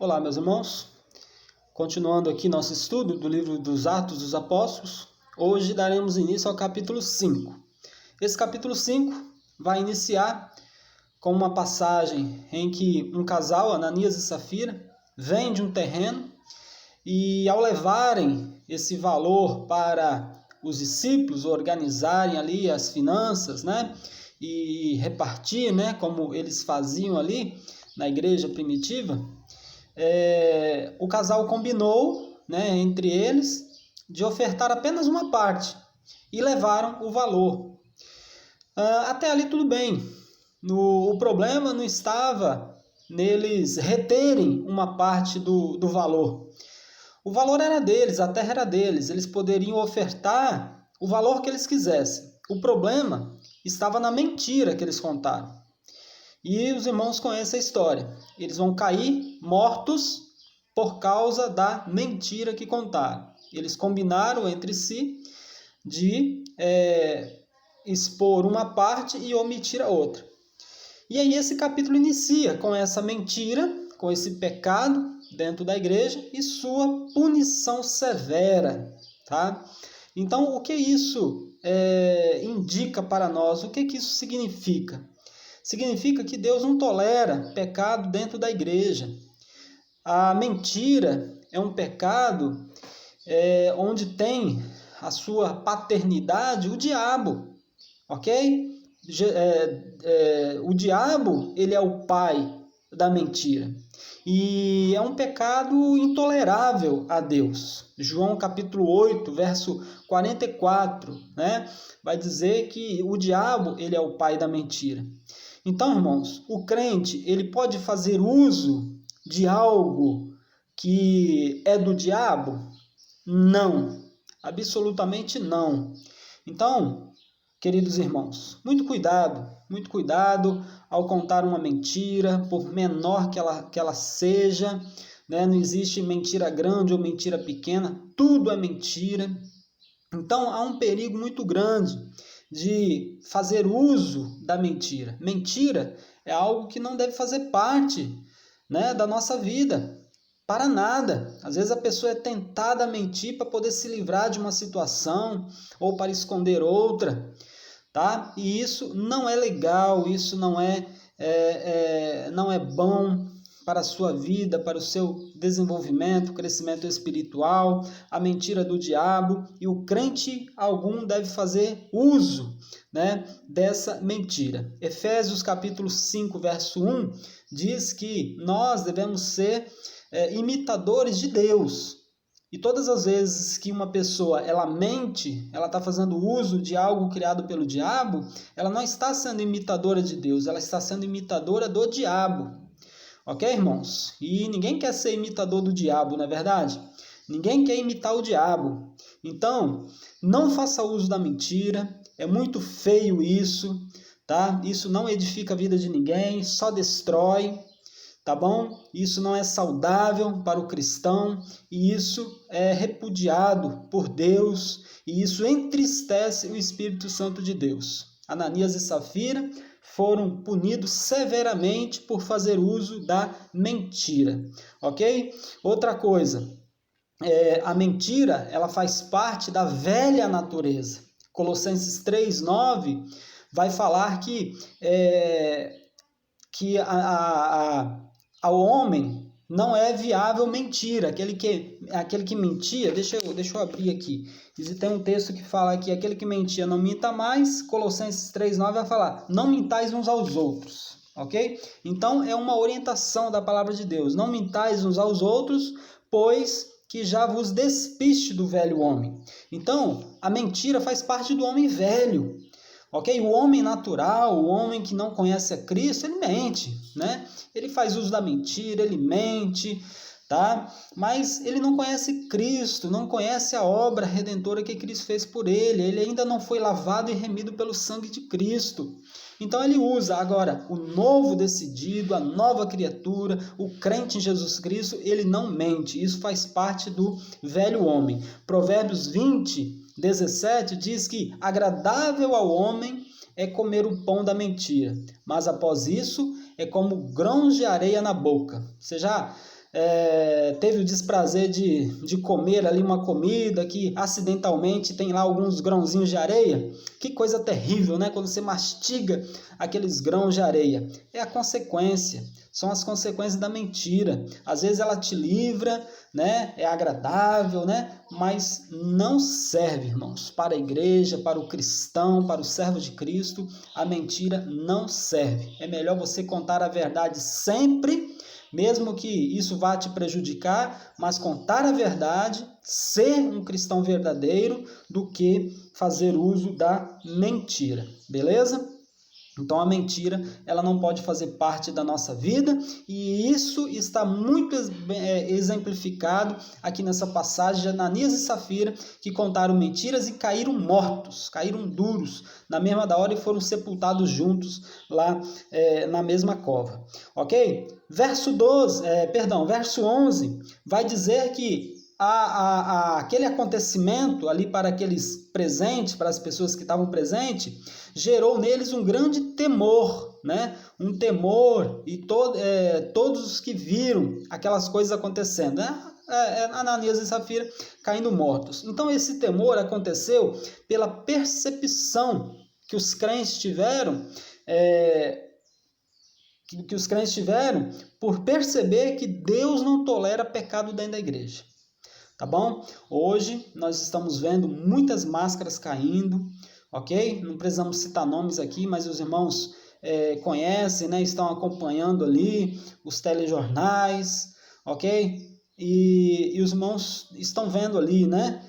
Olá, meus irmãos. Continuando aqui nosso estudo do livro dos Atos dos Apóstolos, hoje daremos início ao capítulo 5. Esse capítulo 5 vai iniciar com uma passagem em que um casal, Ananias e Safira, vende um terreno e, ao levarem esse valor para os discípulos organizarem ali as finanças, e repartir, como eles faziam ali na igreja primitiva, o casal combinou, entre eles, de ofertar apenas uma parte e levaram o valor. Até ali tudo bem. O problema não estava neles reterem uma parte do valor. O valor era deles, a terra era deles, eles poderiam ofertar o valor que eles quisessem. O problema estava na mentira que eles contaram. E os irmãos conhecem a história. Eles vão cair mortos por causa da mentira que contaram. Eles combinaram entre si de expor uma parte e omitir a outra. E aí esse capítulo inicia com essa mentira, com esse pecado dentro da igreja e sua punição severa, tá? Então, o que isso indica para nós? O que isso significa? Significa que Deus não tolera pecado dentro da igreja. A mentira é um pecado onde tem a sua paternidade o diabo, ok? O diabo, ele é o pai da mentira. E é um pecado intolerável a Deus. João capítulo 8, verso 44, vai dizer que o diabo, ele é o pai da mentira. Então, irmãos, o crente, ele pode fazer uso de algo que é do diabo? Não, absolutamente não. Então, queridos irmãos, muito cuidado ao contar uma mentira, por menor que ela seja, Não existe mentira grande ou mentira pequena, tudo é mentira. Então, há um perigo muito grande de fazer uso da mentira. Mentira é algo que não deve fazer parte, da nossa vida, para nada. Às vezes a pessoa é tentada a mentir para poder se livrar de uma situação ou para esconder outra, tá? E isso não é legal, isso não é bom para a sua vida, para o seu desenvolvimento, crescimento espiritual, a mentira do diabo, e o crente algum deve fazer uso, dessa mentira. Efésios capítulo 5, verso 1, diz que nós devemos ser imitadores de Deus. E todas as vezes que uma pessoa ela mente, ela está fazendo uso de algo criado pelo diabo, ela não está sendo imitadora de Deus, ela está sendo imitadora do diabo. Ok, irmãos? E ninguém quer ser imitador do diabo, não é verdade? Ninguém quer imitar o diabo. Então, não faça uso da mentira. É muito feio isso, tá? Isso não edifica a vida de ninguém, só destrói, tá bom? Isso não é saudável para o cristão e isso é repudiado por Deus e isso entristece o Espírito Santo de Deus. Ananias e Safira foram punidos severamente por fazer uso da mentira, ok? Outra coisa, a mentira, ela faz parte da velha natureza. Colossenses 3:9 vai falar que ao homem não é viável mentira. Aquele que mentia, deixa eu abrir aqui. Tem um texto que fala que aquele que mentia não minta mais. Colossenses 3:9 vai falar, não mintais uns aos outros, ok? Então é uma orientação da palavra de Deus, não mintais uns aos outros, pois que já vos despiste do velho homem. Então a mentira faz parte do homem velho. Ok? O homem natural, o homem que não conhece a Cristo, ele mente, Ele faz uso da mentira, ele mente, tá? Mas ele não conhece Cristo, não conhece a obra redentora que Cristo fez por ele ainda não foi lavado e remido pelo sangue de Cristo. Então ele usa. Agora, o novo decidido, a nova criatura, o crente em Jesus Cristo, ele não mente. Isso faz parte do velho homem. Provérbios 20:17 diz que agradável ao homem é comer o pão da mentira, mas após isso é como grãos de areia na boca. Você já teve o desprazer de comer ali uma comida que acidentalmente tem lá alguns grãozinhos de areia. Que coisa terrível, né? Quando você mastiga aqueles grãos de areia. É a consequência, são as consequências da mentira. Às vezes ela te livra, né? É agradável, né? Mas não serve, irmãos, para a igreja, para o cristão, para o servo de Cristo. A mentira não serve. É melhor você contar a verdade sempre, mesmo que isso vá te prejudicar, mas contar a verdade, ser um cristão verdadeiro, do que fazer uso da mentira, beleza? Então a mentira, ela não pode fazer parte da nossa vida, e isso está muito exemplificado aqui nessa passagem de Ananias e Safira, que contaram mentiras e caíram mortos, caíram duros na mesma hora e foram sepultados juntos lá na mesma cova, ok? Verso 11 vai dizer que aquele acontecimento ali para aqueles presentes, para as pessoas que estavam presentes, gerou neles um grande temor, né? Um temor, e todos os que viram aquelas coisas acontecendo, né? Ananias e Safira caindo mortos. Então esse temor aconteceu pela percepção que os crentes tiveram, por perceber que Deus não tolera pecado dentro da igreja. Tá bom? Hoje nós estamos vendo muitas máscaras caindo, ok? Não precisamos citar nomes aqui, mas os irmãos conhecem, né? Estão acompanhando ali os telejornais, ok? E os irmãos estão vendo ali, né?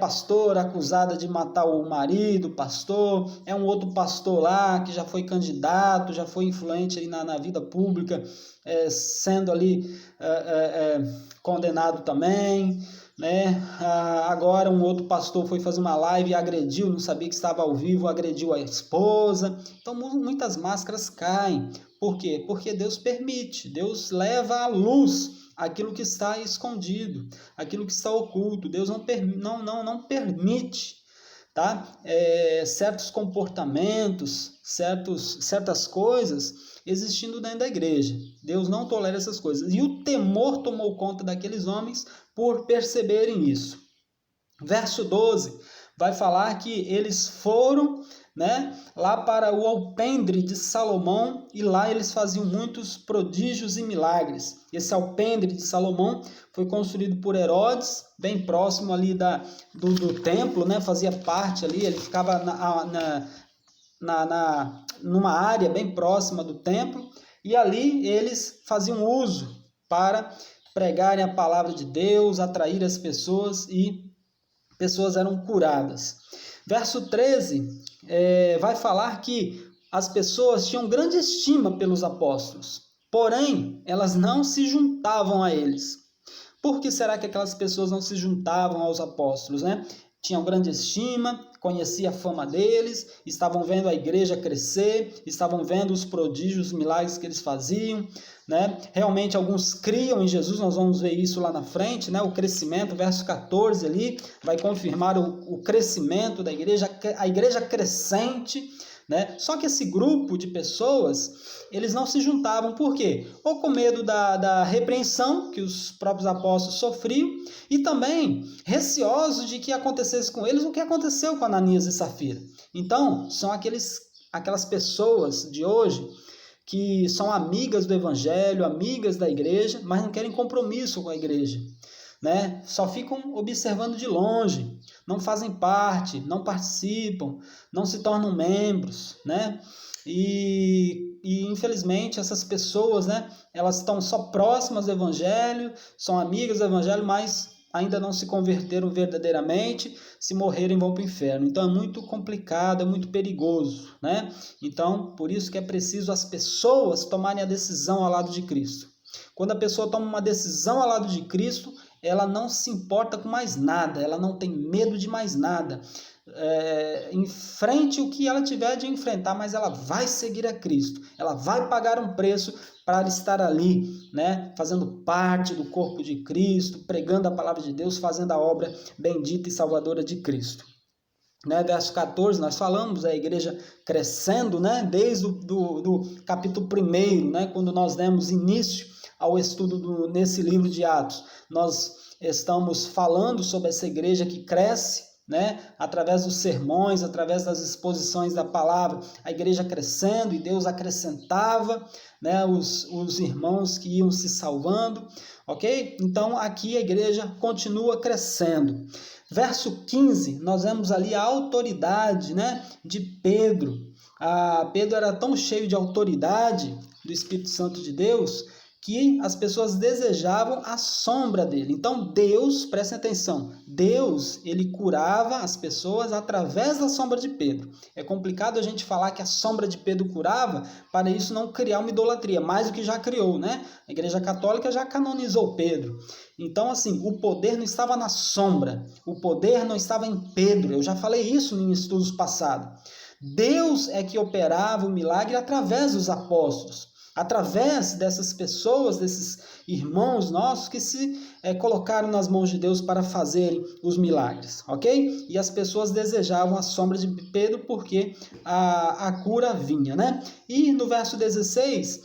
Pastor acusada de matar o marido, pastor, um outro pastor lá que já foi candidato, já foi influente ali na vida pública, sendo ali condenado também, né? Agora um outro pastor foi fazer uma live e agrediu, não sabia que estava ao vivo, agrediu a esposa. Então muitas máscaras caem. Por quê? Porque Deus permite, Deus leva à luz aquilo que está escondido, aquilo que está oculto. Deus não permite, tá? Certos comportamentos, certas coisas existindo dentro da igreja. Deus não tolera essas coisas. E o temor tomou conta daqueles homens por perceberem isso. Verso 12 vai falar que eles foram, né, lá para o alpendre de Salomão, e lá eles faziam muitos prodígios e milagres. Esse alpendre de Salomão foi construído por Herodes, bem próximo ali do templo, né, fazia parte ali, ele ficava numa área bem próxima do templo, e ali eles faziam uso para pregarem a palavra de Deus, atrair as pessoas, e pessoas eram curadas. Verso 13 vai falar que as pessoas tinham grande estima pelos apóstolos, porém elas não se juntavam a eles. Por que será que aquelas pessoas não se juntavam aos apóstolos, né? Tinham grande estima, conheciam a fama deles, estavam vendo a igreja crescer, estavam vendo os prodígios, os milagres que eles faziam, né? Realmente alguns criam em Jesus, nós vamos ver isso lá na frente, né? O crescimento, verso 14 ali, vai confirmar o crescimento da igreja, a igreja crescente, né? Só que esse grupo de pessoas, eles não se juntavam, por quê? Ou com medo da repreensão que os próprios apóstolos sofriam, e também receosos de que acontecesse com eles o que aconteceu com Ananias e Safira. Então, são aquelas pessoas de hoje que são amigas do evangelho, amigas da igreja, mas não querem compromisso com a igreja, né? Só ficam observando de longe, não fazem parte, não participam, não se tornam membros, né? E infelizmente essas pessoas, né, elas estão só próximas do evangelho, são amigas do evangelho, mas ainda não se converteram verdadeiramente. Se morrerem, vão para o inferno. Então é muito complicado, é muito perigoso, né? Então, por isso que é preciso as pessoas tomarem a decisão ao lado de Cristo. Quando a pessoa toma uma decisão ao lado de Cristo, ela não se importa com mais nada, ela não tem medo de mais nada. Enfrente o que ela tiver de enfrentar, mas ela vai seguir a Cristo, ela vai pagar um preço para estar ali, né, fazendo parte do corpo de Cristo, pregando a palavra de Deus, fazendo a obra bendita e salvadora de Cristo. Né, verso 14, nós falamos a igreja crescendo, né, desde do capítulo 1, né, quando nós demos início ao estudo nesse livro de Atos, nós estamos falando sobre essa igreja que cresce, né? Através dos sermões, através das exposições da palavra, a igreja crescendo e Deus acrescentava, né, os irmãos que iam se salvando, ok? Então aqui a igreja continua crescendo. Verso 15, nós vemos ali a autoridade, né, de Pedro. Pedro era tão cheio de autoridade do Espírito Santo de Deus que as pessoas desejavam a sombra dele. Então Deus, prestem atenção, Deus, ele curava as pessoas através da sombra de Pedro. É complicado a gente falar que a sombra de Pedro curava, para isso não criar uma idolatria, mais do que já criou, né? A Igreja Católica já canonizou Pedro. Então, assim, o poder não estava na sombra, o poder não estava em Pedro. Eu já falei isso em estudos passados. Deus é que operava o milagre através dos apóstolos, através dessas pessoas, desses irmãos nossos que se colocaram nas mãos de Deus para fazerem os milagres, ok? E as pessoas desejavam a sombra de Pedro porque a cura vinha, né? E no verso 16,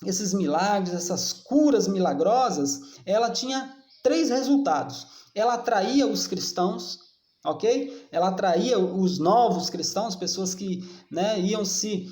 esses milagres, essas curas milagrosas, ela tinha 3 resultados. Ela atraía os cristãos, ok? Ela atraía os novos cristãos, pessoas que, né, iam se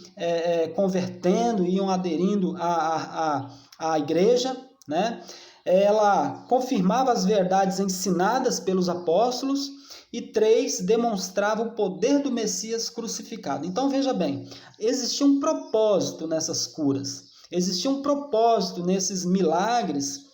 convertendo, iam aderindo à igreja, né? Ela confirmava as verdades ensinadas pelos apóstolos e 3, demonstrava o poder do Messias crucificado. Então veja bem, existia um propósito nessas curas, existia um propósito nesses milagres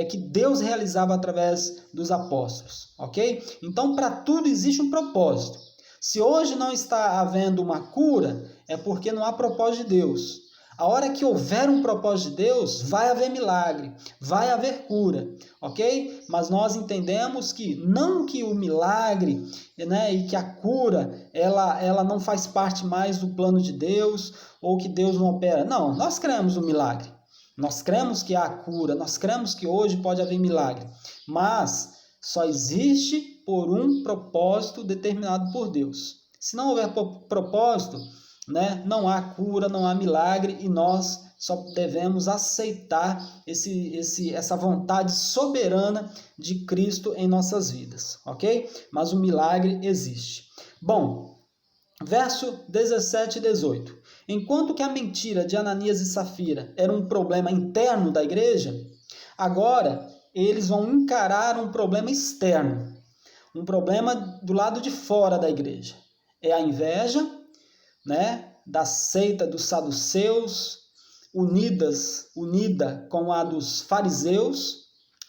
que Deus realizava através dos apóstolos, ok? Então, para tudo existe um propósito. Se hoje não está havendo uma cura, é porque não há propósito de Deus. A hora que houver um propósito de Deus, vai haver milagre, vai haver cura, ok? Mas nós entendemos que não que o milagre, né, e que a cura, ela não faz parte mais do plano de Deus, ou que Deus não opera. Não, nós cremos no milagre. Nós cremos que há cura, nós cremos que hoje pode haver milagre, mas só existe por um propósito determinado por Deus. Se não houver propósito, né, não há cura, não há milagre, e nós só devemos aceitar essa vontade soberana de Cristo em nossas vidas, ok? Mas o milagre existe. Bom, verso 17 e 18. Enquanto que a mentira de Ananias e Safira era um problema interno da igreja, agora eles vão encarar um problema externo, um problema do lado de fora da igreja. É a inveja, né, da seita dos saduceus, unida com a dos fariseus,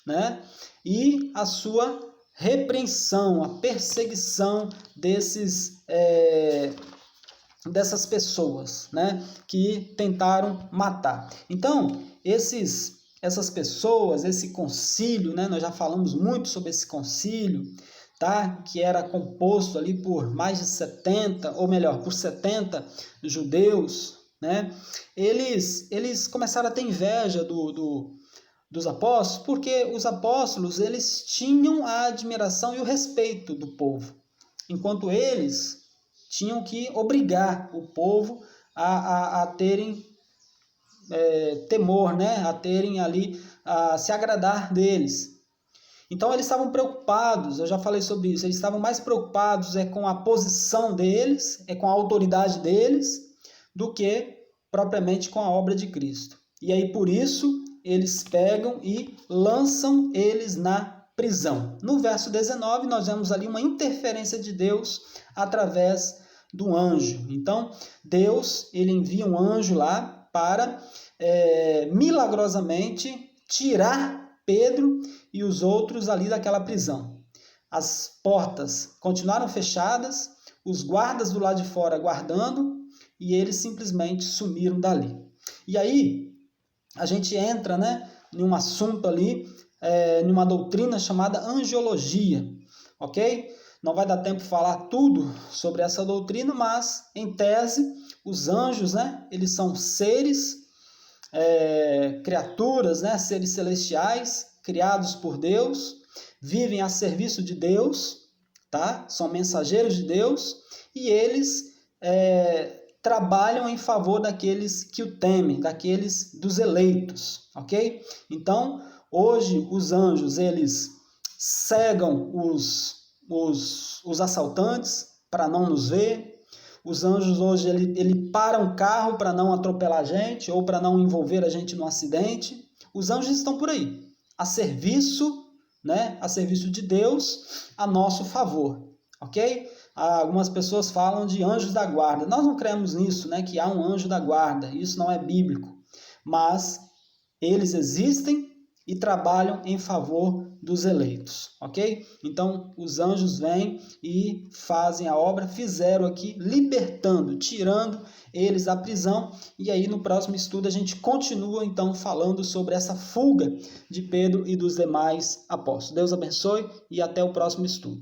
né, e a sua repreensão, a perseguição dessas pessoas, né, que tentaram matar. Então, essas pessoas, esse concílio, né, nós já falamos muito sobre esse concílio, tá, que era composto ali por mais de 70, ou melhor, por 70 judeus, né, eles começaram a ter inveja dos apóstolos, porque os apóstolos, eles tinham a admiração e o respeito do povo, enquanto eles tinham que obrigar o povo a terem temor, né? A terem ali, a se agradar deles. Então eles estavam preocupados, eu já falei sobre isso, eles estavam mais preocupados com a posição deles, com a autoridade deles, do que propriamente com a obra de Cristo. E aí por isso eles pegam e lançam eles na prisão. No verso 19 nós vemos ali uma interferência de Deus através do anjo. Então Deus, ele envia um anjo lá para milagrosamente tirar Pedro e os outros ali daquela prisão. As portas continuaram fechadas, os guardas do lado de fora guardando, e eles simplesmente sumiram dali. E aí a gente entra, né, em um assunto ali, numa doutrina chamada angiologia, ok? Não vai dar tempo de falar tudo sobre essa doutrina, mas, em tese, os anjos, né, eles são seres, criaturas, né, seres celestiais, criados por Deus, vivem a serviço de Deus, tá? São mensageiros de Deus, e eles trabalham em favor daqueles que o temem, daqueles dos eleitos, ok? Então, hoje os anjos, eles cegam os assaltantes para não nos ver. Os anjos hoje, ele para um carro para não atropelar a gente ou para não envolver a gente no acidente. Os anjos estão por aí, a serviço, né? A serviço de Deus, a nosso favor, ok? Algumas pessoas falam de anjos da guarda. Nós não cremos nisso, né? Que há um anjo da guarda. Isso não é bíblico. Mas eles existem e trabalham em favor dos eleitos, ok? Então, os anjos vêm e fazem a obra, fizeram aqui, libertando, tirando eles da prisão. E aí, no próximo estudo, a gente continua, então, falando sobre essa fuga de Pedro e dos demais apóstolos. Deus abençoe e até o próximo estudo.